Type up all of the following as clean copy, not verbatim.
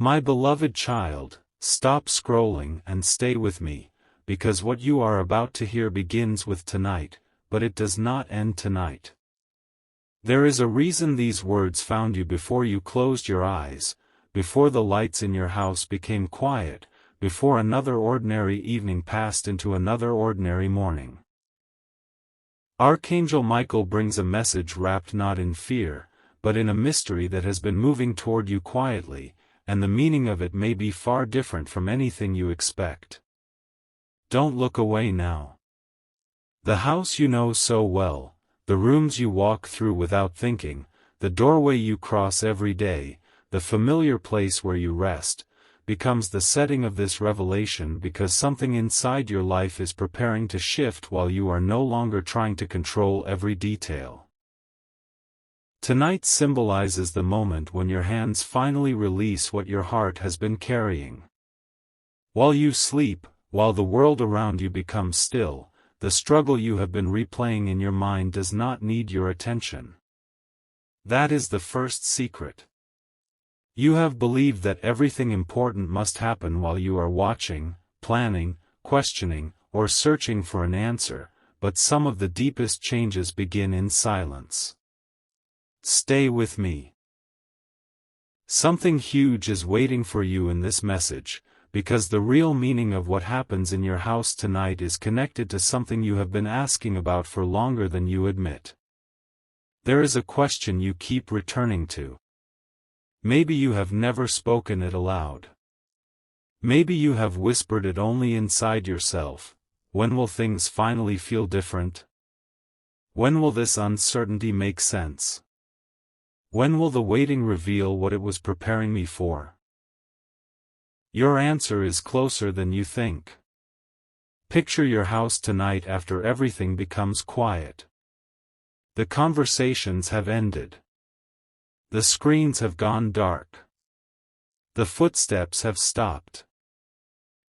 My beloved child, stop scrolling and stay with me, because what you are about to hear begins with tonight, but it does not end tonight. There is a reason these words found you before you closed your eyes, before the lights in your house became quiet, before another ordinary evening passed into another ordinary morning. Archangel Michael brings a message wrapped not in fear, but in a mystery that has been moving toward you quietly, and the meaning of it may be far different from anything you expect. Don't look away now. The house you know so well, the rooms you walk through without thinking, the doorway you cross every day, the familiar place where you rest, becomes the setting of this revelation because something inside your life is preparing to shift while you are no longer trying to control every detail. Tonight symbolizes the moment when your hands finally release what your heart has been carrying. While you sleep, while the world around you becomes still, the struggle you have been replaying in your mind does not need your attention. That is the first secret. You have believed that everything important must happen while you are watching, planning, questioning, or searching for an answer, but some of the deepest changes begin in silence. Stay with me. Something huge is waiting for you in this message, because the real meaning of what happens in your house tonight is connected to something you have been asking about for longer than you admit. There is a question you keep returning to. Maybe you have never spoken it aloud. Maybe you have whispered it only inside yourself. When will things finally feel different? When will this uncertainty make sense? When will the waiting reveal what it was preparing me for? Your answer is closer than you think. Picture your house tonight after everything becomes quiet. The conversations have ended. The screens have gone dark. The footsteps have stopped.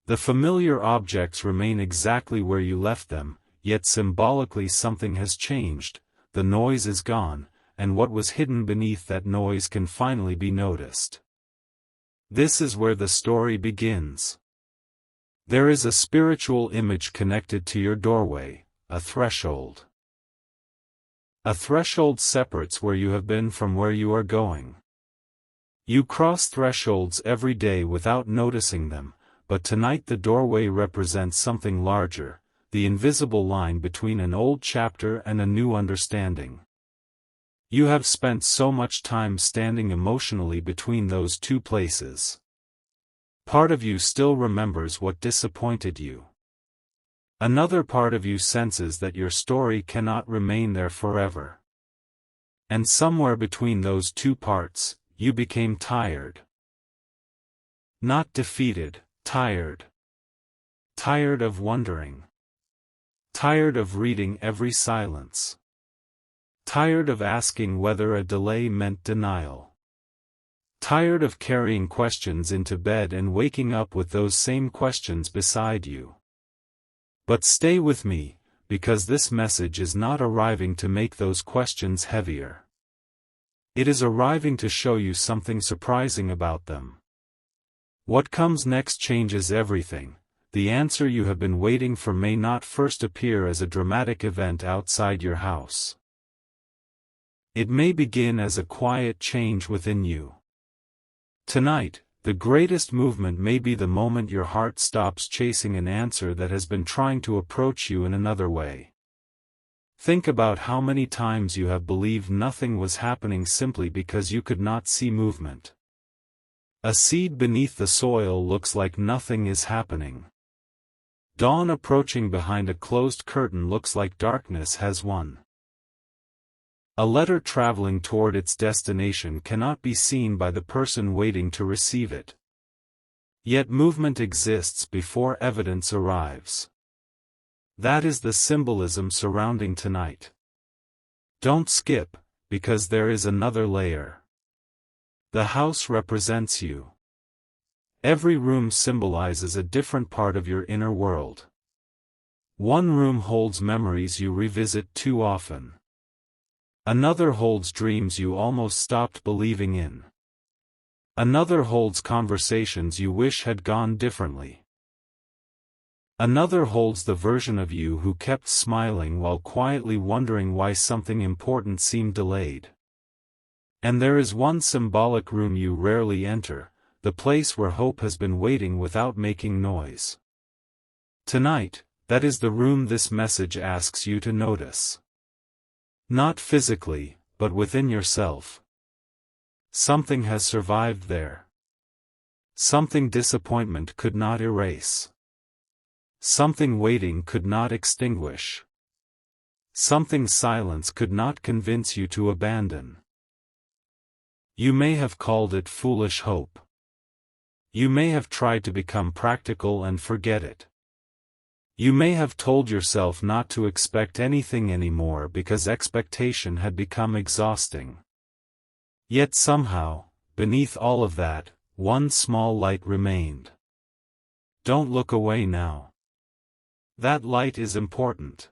The familiar objects remain exactly where you left them, yet symbolically something has changed, the noise is gone, and what was hidden beneath that noise can finally be noticed. This is where the story begins. There is a spiritual image connected to your doorway, a threshold. A threshold separates where you have been from where you are going. You cross thresholds every day without noticing them, but tonight the doorway represents something larger, the invisible line between an old chapter and a new understanding. You have spent so much time standing emotionally between those two places. Part of you still remembers what disappointed you. Another part of you senses that your story cannot remain there forever. And somewhere between those two parts, you became tired. Not defeated, tired. Tired of wondering. Tired of reading every silence. Tired of asking whether a delay meant denial. Tired of carrying questions into bed and waking up with those same questions beside you. But stay with me, because this message is not arriving to make those questions heavier. It is arriving to show you something surprising about them. What comes next changes everything. The answer you have been waiting for may not first appear as a dramatic event outside your house. It may begin as a quiet change within you. Tonight, the greatest movement may be the moment your heart stops chasing an answer that has been trying to approach you in another way. Think about how many times you have believed nothing was happening simply because you could not see movement. A seed beneath the soil looks like nothing is happening. Dawn approaching behind a closed curtain looks like darkness has won. A letter traveling toward its destination cannot be seen by the person waiting to receive it. Yet movement exists before evidence arrives. That is the symbolism surrounding tonight. Don't skip, because there is another layer. The house represents you. Every room symbolizes a different part of your inner world. One room holds memories you revisit too often. Another holds dreams you almost stopped believing in. Another holds conversations you wish had gone differently. Another holds the version of you who kept smiling while quietly wondering why something important seemed delayed. And there is one symbolic room you rarely enter, the place where hope has been waiting without making noise. Tonight, that is the room this message asks you to notice. Not physically, but within yourself. Something has survived there. Something disappointment could not erase. Something waiting could not extinguish. Something silence could not convince you to abandon. You may have called it foolish hope. You may have tried to become practical and forget it. You may have told yourself not to expect anything anymore because expectation had become exhausting. Yet somehow, beneath all of that, one small light remained. Don't look away now. That light is important.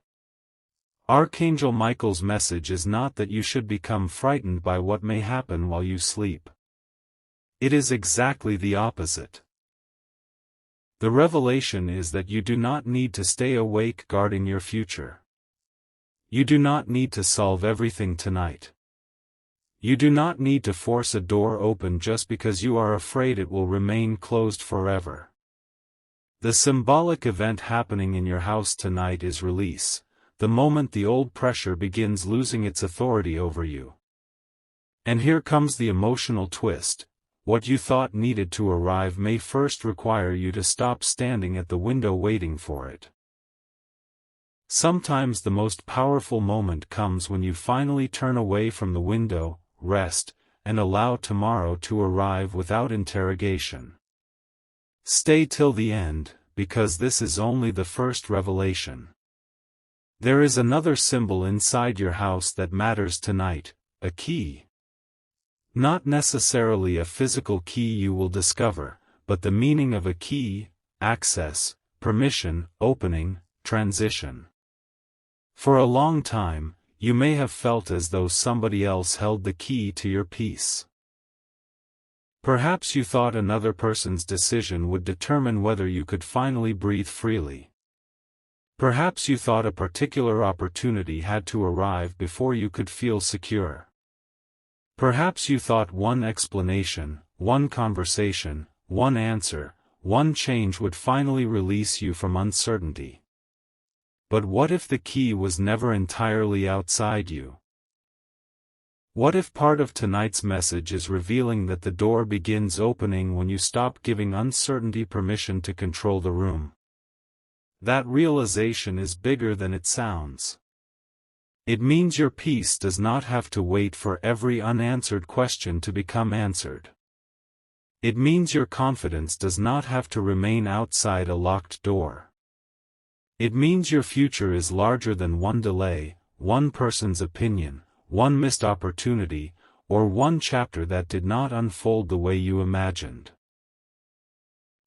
Archangel Michael's message is not that you should become frightened by what may happen while you sleep. It is exactly the opposite. The revelation is that you do not need to stay awake guarding your future. You do not need to solve everything tonight. You do not need to force a door open just because you are afraid it will remain closed forever. The symbolic event happening in your house tonight is release, the moment the old pressure begins losing its authority over you. And here comes the emotional twist. What you thought needed to arrive may first require you to stop standing at the window waiting for it. Sometimes the most powerful moment comes when you finally turn away from the window, rest, and allow tomorrow to arrive without interrogation. Stay till the end, because this is only the first revelation. There is another symbol inside your house that matters tonight, a key. Not necessarily a physical key you will discover, but the meaning of a key, access, permission, opening, transition. For a long time, you may have felt as though somebody else held the key to your peace. Perhaps you thought another person's decision would determine whether you could finally breathe freely. Perhaps you thought a particular opportunity had to arrive before you could feel secure. Perhaps you thought one explanation, one conversation, one answer, one change would finally release you from uncertainty. But what if the key was never entirely outside you? What if part of tonight's message is revealing that the door begins opening when you stop giving uncertainty permission to control the room? That realization is bigger than it sounds. It means your peace does not have to wait for every unanswered question to become answered. It means your confidence does not have to remain outside a locked door. It means your future is larger than one delay, one person's opinion, one missed opportunity, or one chapter that did not unfold the way you imagined.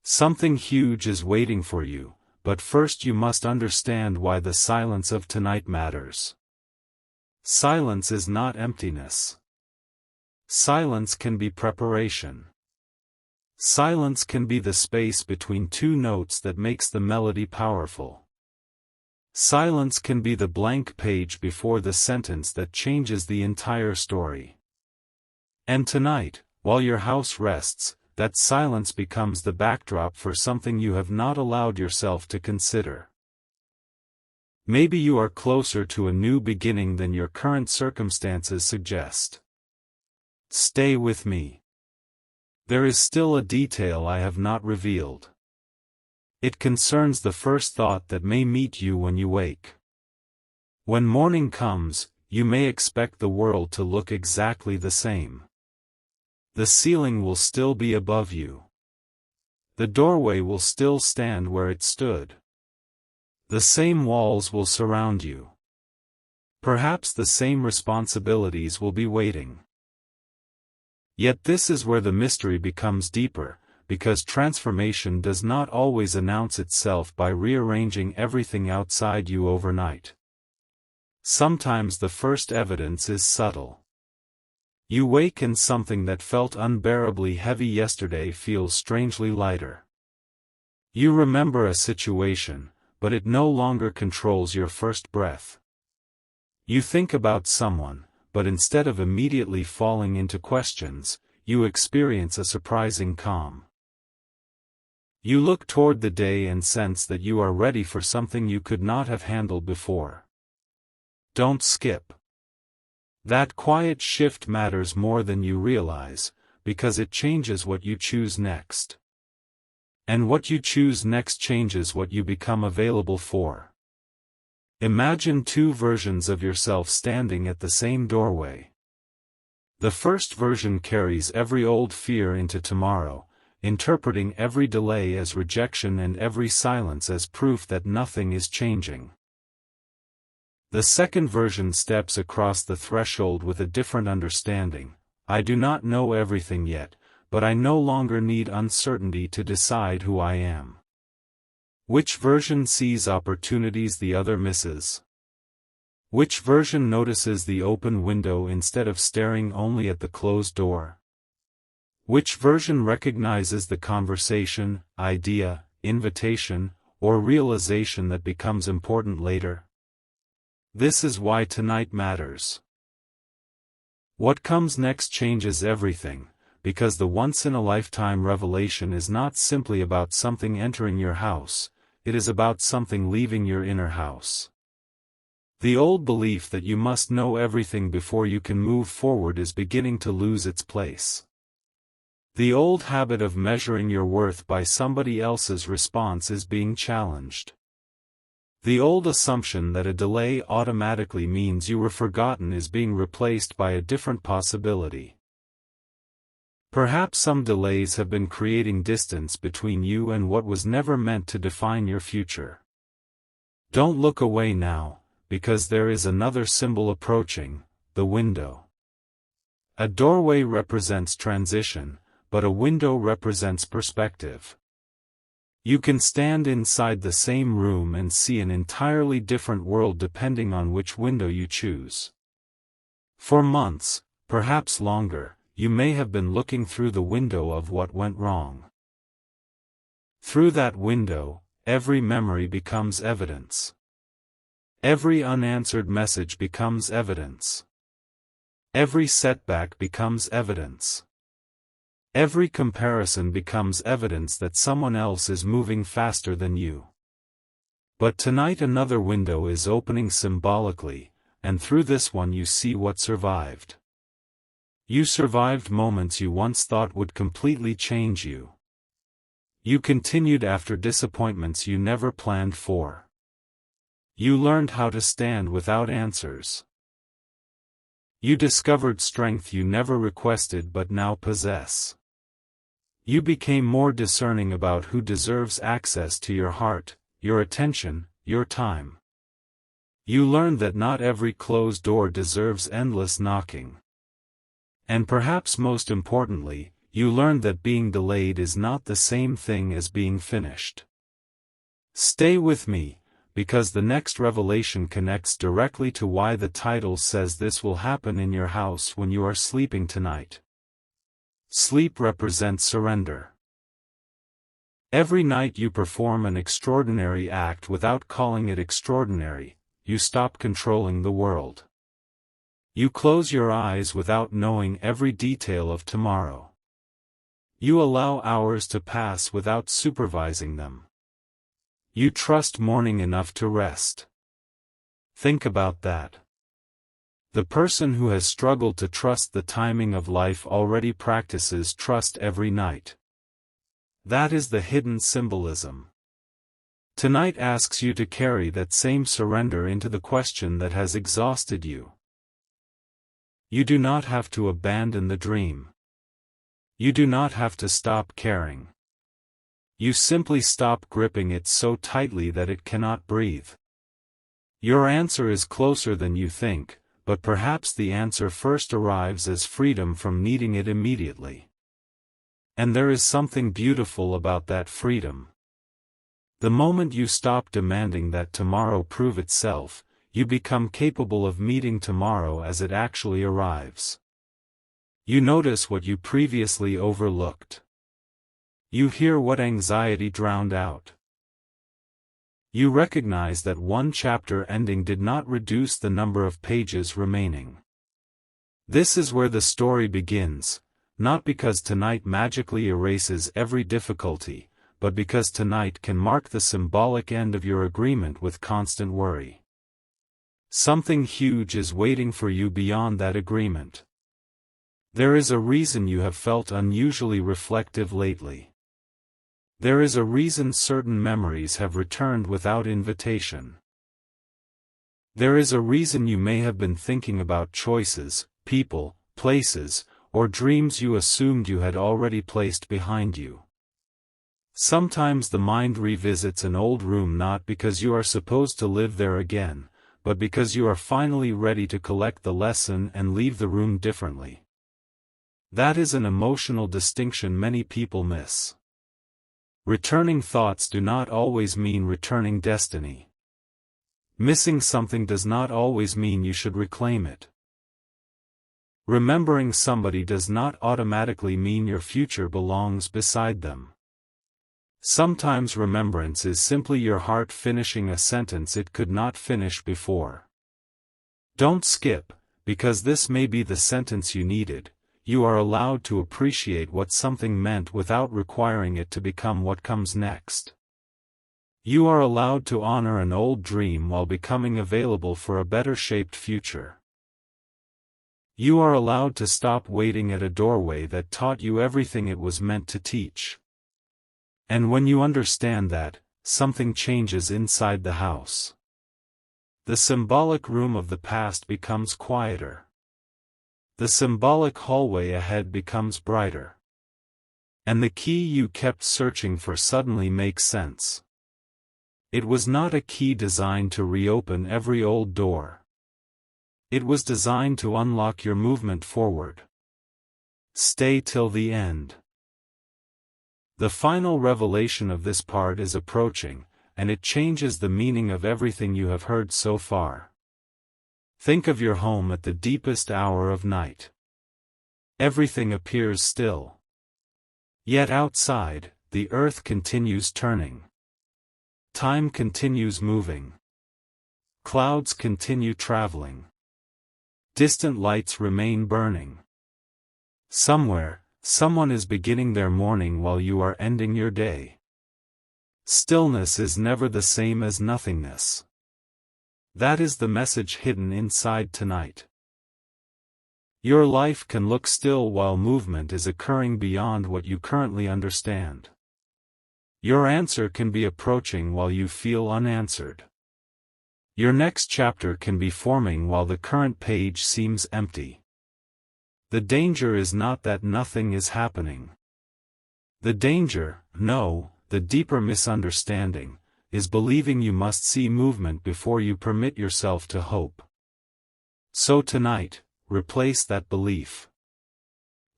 Something huge is waiting for you, but first you must understand why the silence of tonight matters. Silence is not emptiness. Silence can be preparation. Silence can be the space between two notes that makes the melody powerful. Silence can be the blank page before the sentence that changes the entire story. And tonight, while your house rests, that silence becomes the backdrop for something you have not allowed yourself to consider. Maybe you are closer to a new beginning than your current circumstances suggest. Stay with me. There is still a detail I have not revealed. It concerns the first thought that may meet you when you wake. When morning comes, you may expect the world to look exactly the same. The ceiling will still be above you. The doorway will still stand where it stood. The same walls will surround you. Perhaps the same responsibilities will be waiting. Yet this is where the mystery becomes deeper, because transformation does not always announce itself by rearranging everything outside you overnight. Sometimes the first evidence is subtle. You wake and something that felt unbearably heavy yesterday feels strangely lighter. You remember a situation, but it no longer controls your first breath. You think about someone, but instead of immediately falling into questions, you experience a surprising calm. You look toward the day and sense that you are ready for something you could not have handled before. Don't skip. That quiet shift matters more than you realize, because it changes what you choose next. And what you choose next changes what you become available for. Imagine two versions of yourself standing at the same doorway. The first version carries every old fear into tomorrow, interpreting every delay as rejection and every silence as proof that nothing is changing. The second version steps across the threshold with a different understanding. I do not know everything yet, but I no longer need uncertainty to decide who I am. Which version sees opportunities the other misses? Which version notices the open window instead of staring only at the closed door? Which version recognizes the conversation, idea, invitation, or realization that becomes important later? This is why tonight matters. What comes next changes everything, because the once-in-a-lifetime revelation is not simply about something entering your house, it is about something leaving your inner house. The old belief that you must know everything before you can move forward is beginning to lose its place. The old habit of measuring your worth by somebody else's response is being challenged. The old assumption that a delay automatically means you were forgotten is being replaced by a different possibility. Perhaps some delays have been creating distance between you and what was never meant to define your future. Don't look away now, because there is another symbol approaching, the window. A doorway represents transition, but a window represents perspective. You can stand inside the same room and see an entirely different world depending on which window you choose. For months, perhaps longer, you may have been looking through the window of what went wrong. Through that window, every memory becomes evidence. Every unanswered message becomes evidence. Every setback becomes evidence. Every comparison becomes evidence that someone else is moving faster than you. But tonight another window is opening symbolically, and through this one you see what survived. You survived moments you once thought would completely change you. You continued after disappointments you never planned for. You learned how to stand without answers. You discovered strength you never requested but now possess. You became more discerning about who deserves access to your heart, your attention, your time. You learned that not every closed door deserves endless knocking. And perhaps most importantly, you learned that being delayed is not the same thing as being finished. Stay with me, because the next revelation connects directly to why the title says this will happen in your house when you are sleeping tonight. Sleep represents surrender. Every night you perform an extraordinary act without calling it extraordinary, you stop controlling the world. You close your eyes without knowing every detail of tomorrow. You allow hours to pass without supervising them. You trust morning enough to rest. Think about that. The person who has struggled to trust the timing of life already practices trust every night. That is the hidden symbolism. Tonight asks you to carry that same surrender into the question that has exhausted you. You do not have to abandon the dream. You do not have to stop caring. You simply stop gripping it so tightly that it cannot breathe. Your answer is closer than you think, but perhaps the answer first arrives as freedom from needing it immediately. And there is something beautiful about that freedom. The moment you stop demanding that tomorrow prove itself, you become capable of meeting tomorrow as it actually arrives. You notice what you previously overlooked. You hear what anxiety drowned out. You recognize that one chapter ending did not reduce the number of pages remaining. This is where the story begins, not because tonight magically erases every difficulty, but because tonight can mark the symbolic end of your agreement with constant worry. Something huge is waiting for you beyond that agreement. There is a reason you have felt unusually reflective lately. There is a reason certain memories have returned without invitation. There is a reason you may have been thinking about choices, people, places, or dreams you assumed you had already placed behind you. Sometimes the mind revisits an old room not because you are supposed to live there again, but because you are finally ready to collect the lesson and leave the room differently. That is an emotional distinction many people miss. Returning thoughts do not always mean returning destiny. Missing something does not always mean you should reclaim it. Remembering somebody does not automatically mean your future belongs beside them. Sometimes remembrance is simply your heart finishing a sentence it could not finish before. Don't skip, because this may be the sentence you needed. You are allowed to appreciate what something meant without requiring it to become what comes next. You are allowed to honor an old dream while becoming available for a better shaped future. You are allowed to stop waiting at a doorway that taught you everything it was meant to teach. And when you understand that, something changes inside the house. The symbolic room of the past becomes quieter. The symbolic hallway ahead becomes brighter. And the key you kept searching for suddenly makes sense. It was not a key designed to reopen every old door. It was designed to unlock your movement forward. Stay till the end. The final revelation of this part is approaching, and it changes the meaning of everything you have heard so far. Think of your home at the deepest hour of night. Everything appears still. Yet outside, the earth continues turning. Time continues moving. Clouds continue traveling. Distant lights remain burning. Somewhere, someone is beginning their morning while you are ending your day. Stillness is never the same as nothingness. That is the message hidden inside tonight. Your life can look still while movement is occurring beyond what you currently understand. Your answer can be approaching while you feel unanswered. Your next chapter can be forming while the current page seems empty. The danger is not that nothing is happening. The danger, no, the deeper misunderstanding, is believing you must see movement before you permit yourself to hope. So tonight, replace that belief.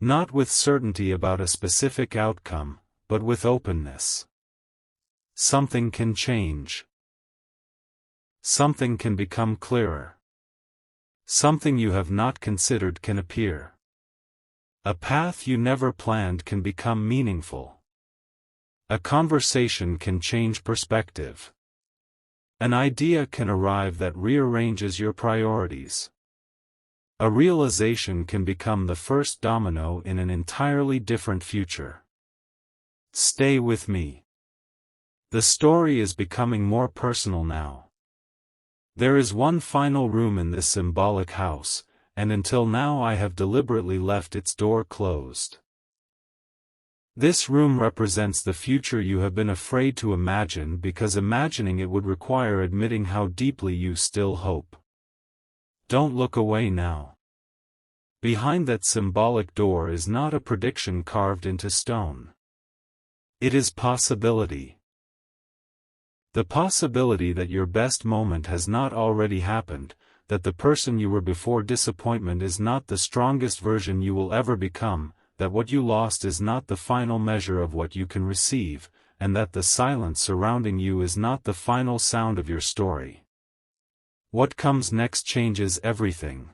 Not with certainty about a specific outcome, but with openness. Something can change. Something can become clearer. Something you have not considered can appear. A path you never planned can become meaningful. A conversation can change perspective. An idea can arrive that rearranges your priorities. A realization can become the first domino in an entirely different future. Stay with me. The story is becoming more personal now. There is one final room in this symbolic house, and until now I have deliberately left its door closed. This room represents the future you have been afraid to imagine because imagining it would require admitting how deeply you still hope. Don't look away now. Behind that symbolic door is not a prediction carved into stone. It is possibility. The possibility that your best moment has not already happened, that the person you were before disappointment is not the strongest version you will ever become, that what you lost is not the final measure of what you can receive, and that the silence surrounding you is not the final sound of your story. What comes next changes everything.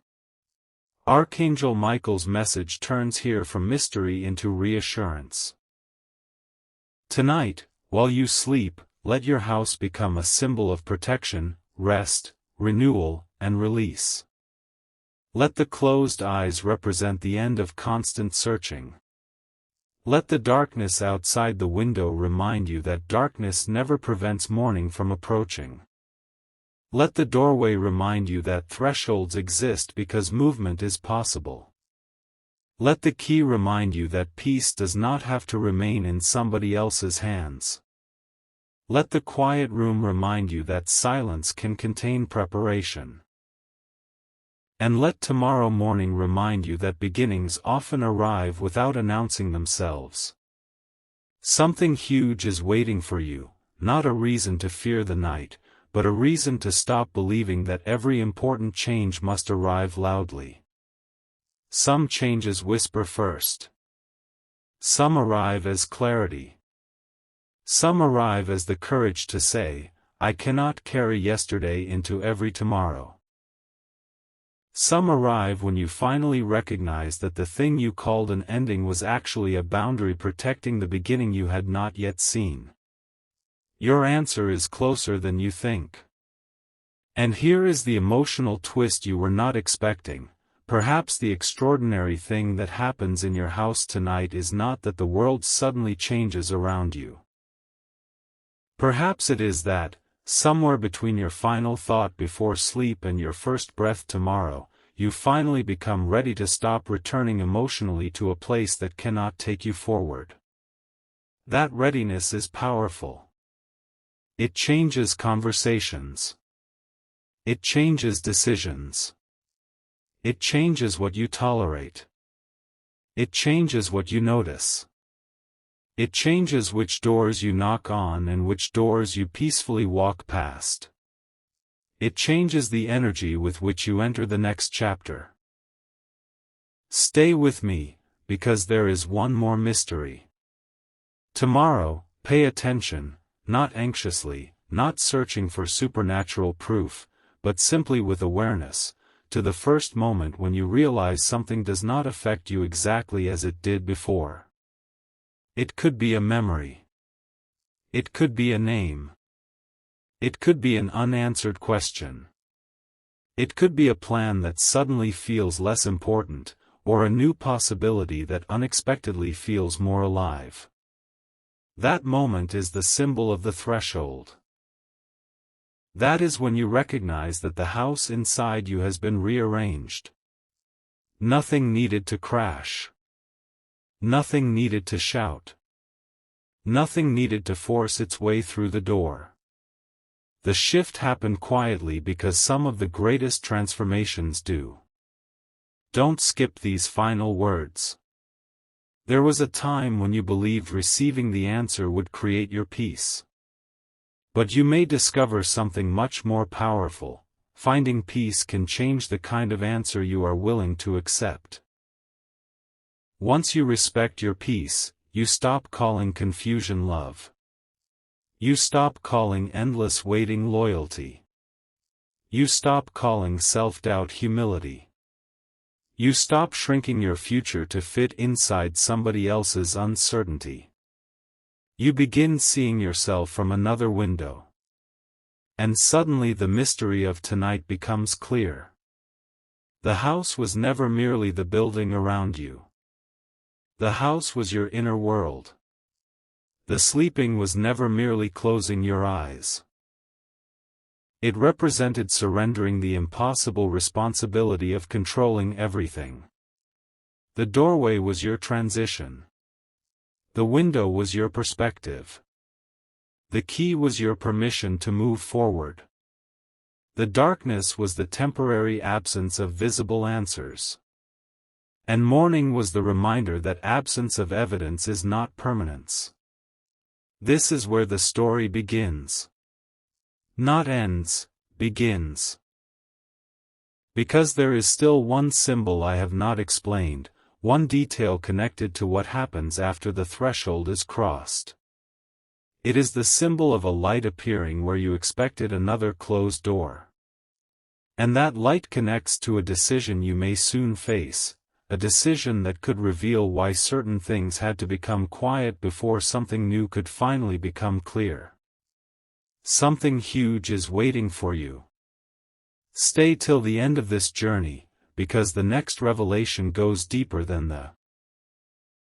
Archangel Michael's message turns here from mystery into reassurance. Tonight, while you sleep, let your house become a symbol of protection, rest, renewal, and release. Let the closed eyes represent the end of constant searching. Let the darkness outside the window remind you that darkness never prevents morning from approaching. Let the doorway remind you that thresholds exist because movement is possible. Let the key remind you that peace does not have to remain in somebody else's hands. Let the quiet room remind you that silence can contain preparation. And let tomorrow morning remind you that beginnings often arrive without announcing themselves. Something huge is waiting for you, not a reason to fear the night, but a reason to stop believing that every important change must arrive loudly. Some changes whisper first. Some arrive as clarity. Some arrive as the courage to say, I cannot carry yesterday into every tomorrow. Some arrive when you finally recognize that the thing you called an ending was actually a boundary protecting the beginning you had not yet seen. Your answer is closer than you think. And here is the emotional twist you were not expecting. Perhaps the extraordinary thing that happens in your house tonight is not that the world suddenly changes around you. Perhaps it is that, somewhere between your final thought before sleep and your first breath tomorrow, you finally become ready to stop returning emotionally to a place that cannot take you forward. That readiness is powerful. It changes conversations. It changes decisions. It changes what you tolerate. It changes what you notice. It changes which doors you knock on and which doors you peacefully walk past. It changes the energy with which you enter the next chapter. Stay with me, because there is one more mystery. Tomorrow, pay attention, not anxiously, not searching for supernatural proof, but simply with awareness, to the first moment when you realize something does not affect you exactly as it did before. It could be a memory. It could be a name. It could be an unanswered question. It could be a plan that suddenly feels less important, or a new possibility that unexpectedly feels more alive. That moment is the symbol of the threshold. That is when you recognize that the house inside you has been rearranged. Nothing needed to crash. Nothing needed to shout. Nothing needed to force its way through the door. The shift happened quietly because some of the greatest transformations do. Don't skip these final words. There was a time when you believed receiving the answer would create your peace. But you may discover something much more powerful. Finding peace can change the kind of answer you are willing to accept. Once you respect your peace, you stop calling confusion love. You stop calling endless waiting loyalty. You stop calling self-doubt humility. You stop shrinking your future to fit inside somebody else's uncertainty. You begin seeing yourself from another window. And suddenly the mystery of tonight becomes clear. The house was never merely the building around you. The house was your inner world. The sleeping was never merely closing your eyes. It represented surrendering the impossible responsibility of controlling everything. The doorway was your transition. The window was your perspective. The key was your permission to move forward. The darkness was the temporary absence of visible answers. And morning was the reminder that absence of evidence is not permanence. This is where the story begins. Not ends, begins. Because there is still one symbol I have not explained, one detail connected to what happens after the threshold is crossed. It is the symbol of a light appearing where you expected another closed door. And that light connects to a decision you may soon face, a decision that could reveal why certain things had to become quiet before something new could finally become clear. Something huge is waiting for you. Stay till the end of this journey, because the next revelation goes deeper than the